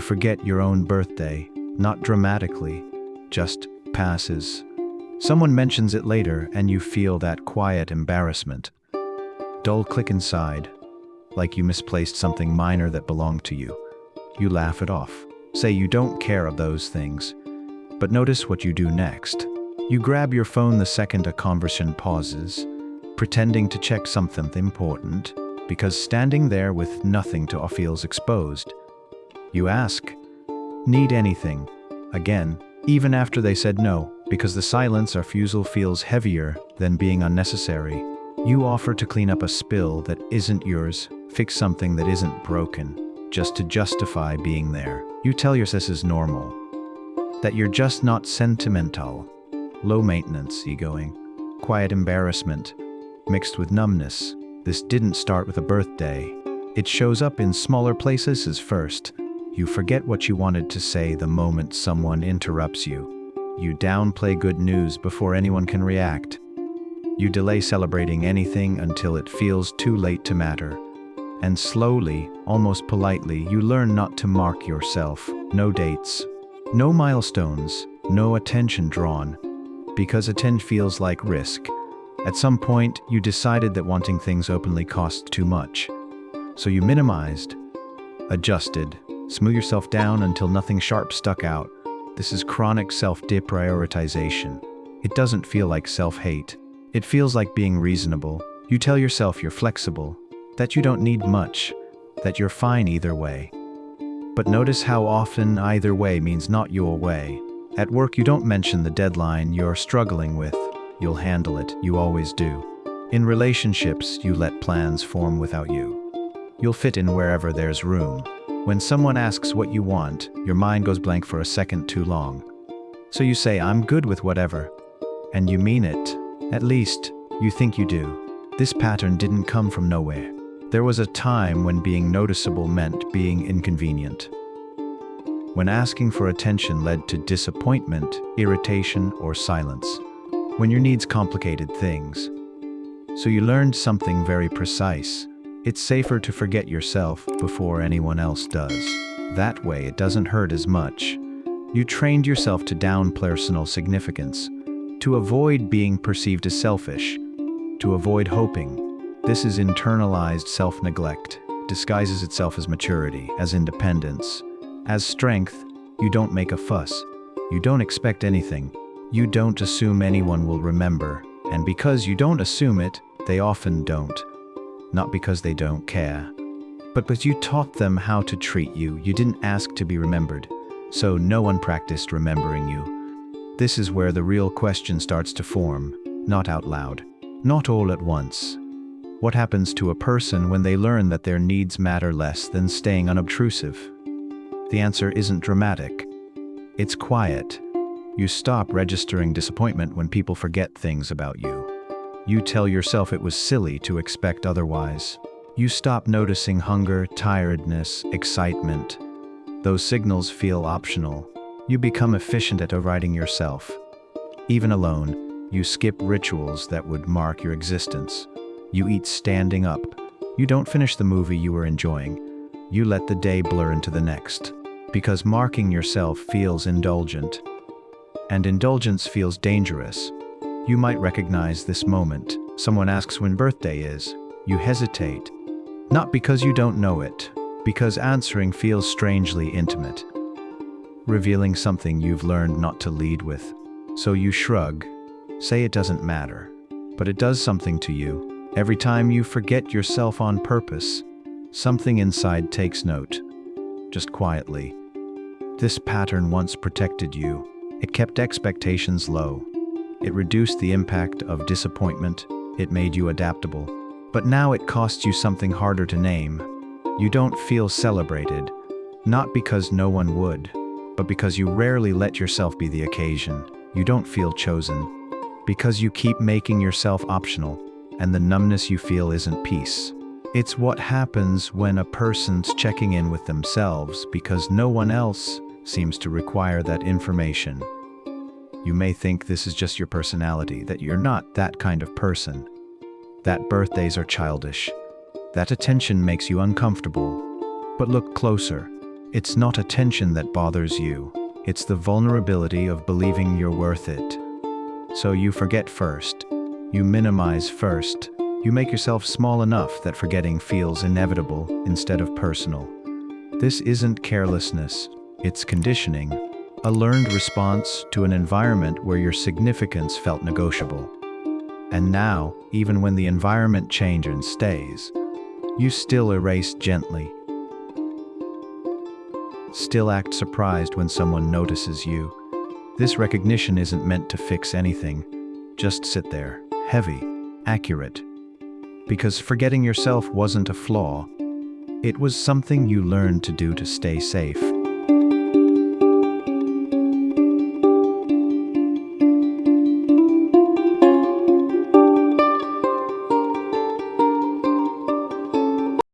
forget your own birthday, not dramatically, just passes. Someone mentions it later and you feel that quiet embarrassment. Dull click inside, like you misplaced something minor that belonged to you. You laugh it off. Say you don't care of those things. But notice what you do next. You grab your phone the second a conversation pauses, pretending to check something important, because standing there with nothing to offer feels exposed. You ask, "Need anything?" Again, even after they said no, because the silence or refusal feels heavier than being unnecessary. You offer to clean up a spill that isn't yours, fix something that isn't broken, just to justify being there. You tell yourself this is normal, that you're just not sentimental. Low maintenance, egoing, quiet embarrassment, mixed with numbness. This didn't start with a birthday. It shows up in smaller places as first. You forget what you wanted to say the moment someone interrupts you. You downplay good news before anyone can react. You delay celebrating anything until it feels too late to matter. And slowly, almost politely, you learn not to mark yourself. No dates, no milestones, no attention drawn, because attention feels like risk. At some point, you decided that wanting things openly cost too much. So you minimized, adjusted, smooth yourself down until nothing sharp stuck out. This is chronic self-deprioritization. It doesn't feel like self-hate. It feels like being reasonable. You tell yourself you're flexible, that you don't need much, that you're fine either way. But notice how often either way means not your way. At work, you don't mention the deadline you're struggling with. You'll handle it, you always do. In relationships, you let plans form without you. You'll fit in wherever there's room. When someone asks what you want, your mind goes blank for a second too long. So you say, "I'm good with whatever." And you mean it. At least, you think you do. This pattern didn't come from nowhere. There was a time when being noticeable meant being inconvenient. When asking for attention led to disappointment, irritation, or silence. When your needs complicated things. So you learned something very precise. It's safer to forget yourself before anyone else does. That way it doesn't hurt as much. You trained yourself to down personal significance, to avoid being perceived as selfish, to avoid hoping. This is internalized self-neglect, disguises itself as maturity, as independence, as strength. You don't make a fuss. You don't expect anything. You don't assume anyone will remember, and because you don't assume it, they often don't. Not because they don't care, but because you taught them how to treat you. You didn't ask to be remembered, so no one practiced remembering you. This is where the real question starts to form, not out loud, not all at once. What happens to a person when they learn that their needs matter less than staying unobtrusive? The answer isn't dramatic. It's quiet. You stop registering disappointment when people forget things about you. You tell yourself it was silly to expect otherwise. You stop noticing hunger, tiredness, excitement. Those signals feel optional. You become efficient at overriding yourself. Even alone, you skip rituals that would mark your existence. You eat standing up. You don't finish the movie you were enjoying. You let the day blur into the next. Because marking yourself feels indulgent. And indulgence feels dangerous. You might recognize this moment. Someone asks when birthday is. You hesitate. Not because you don't know it, because answering feels strangely intimate, revealing something you've learned not to lead with. So you shrug, say it doesn't matter, but it does something to you. Every time you forget yourself on purpose, something inside takes note, just quietly. This pattern once protected you. It kept expectations low. It reduced the impact of disappointment. It made you adaptable. But now it costs you something harder to name. You don't feel celebrated, not because no one would, but because you rarely let yourself be the occasion. You don't feel chosen, because you keep making yourself optional, and the numbness you feel isn't peace. It's what happens when a person's checking in with themselves because no one else seems to require that information. You may think this is just your personality, that you're not that kind of person, that birthdays are childish, that attention makes you uncomfortable. But look closer. It's not attention that bothers you, it's the vulnerability of believing you're worth it. So you forget first, you minimize first, you make yourself small enough that forgetting feels inevitable instead of personal. This isn't carelessness, it's conditioning, a learned response to an environment where your significance felt negotiable. And now, even when the environment changes and stays, you still erase gently. Still act surprised when someone notices you. This recognition isn't meant to fix anything, just sit there, heavy, accurate. Because forgetting yourself wasn't a flaw, it was something you learned to do to stay safe.